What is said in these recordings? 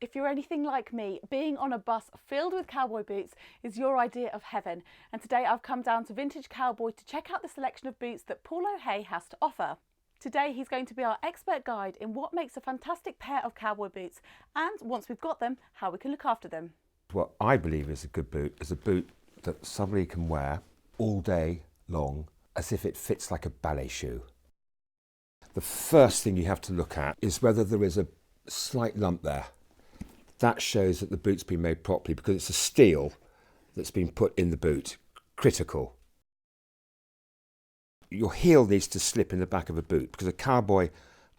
If you're anything like me, being on a bus filled with cowboy boots is your idea of heaven. And today I've come down to Vintage Cowboy to check out the selection of boots that Paul O'Hay has to offer. Today he's going to be our expert guide in what makes a fantastic pair of cowboy boots, and once we've got them, how we can look after them. What I believe is a good boot is a boot that somebody can wear all day long as if it fits like a ballet shoe. The first thing you have to look at is whether there is a slight lump there. That shows that the boot's been made properly because it's a steel that's been put in the boot. Critical. Your heel needs to slip in the back of a boot because a cowboy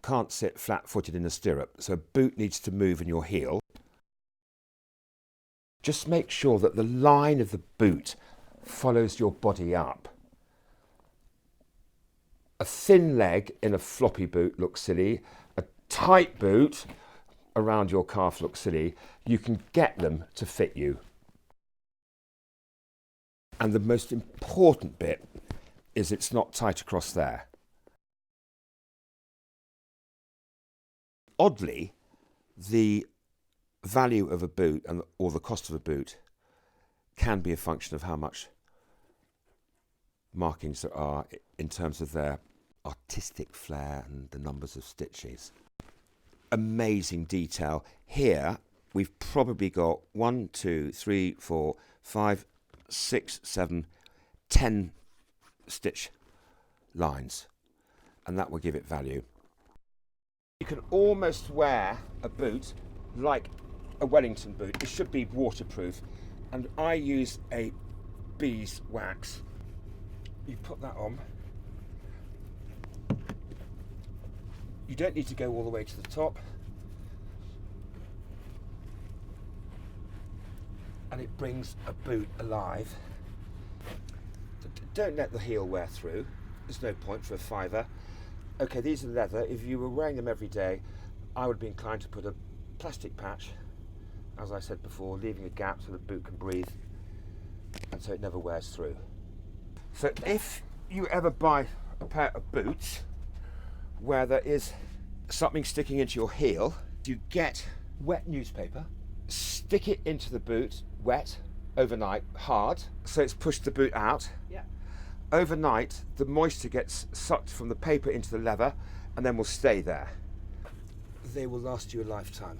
can't sit flat-footed in a stirrup, so a boot needs to move in your heel. Just make sure that the line of the boot follows your body up. A thin leg in a floppy boot looks silly. A tight boot around your calf looks silly. You can get them to fit you. And the most important bit is it's not tight across there. Oddly, the value of a boot or the cost of a boot can be a function of how much markings there are in terms of their artistic flair and the numbers of stitches. Amazing detail. Here we've probably got 1, 2, 3, 4, 5, 6, 7, 10 stitch lines, and that will give it value. You can almost wear a boot like a Wellington boot. It should be waterproof, and I use a beeswax. You put that on. You don't need to go all the way to the top, and it brings a boot alive. Don't let the heel wear through. There's no point for a fiver. Okay, these are leather. If you were wearing them every day, I would be inclined to put a plastic patch, as I said before, leaving a gap so the boot can breathe and so it never wears through. So if you ever buy a pair of boots where there is something sticking into your heel, you get wet newspaper, stick it into the boot, wet, overnight, hard, so it's pushed the boot out. Yeah. Overnight, the moisture gets sucked from the paper into the leather and then will stay there. They will last you a lifetime.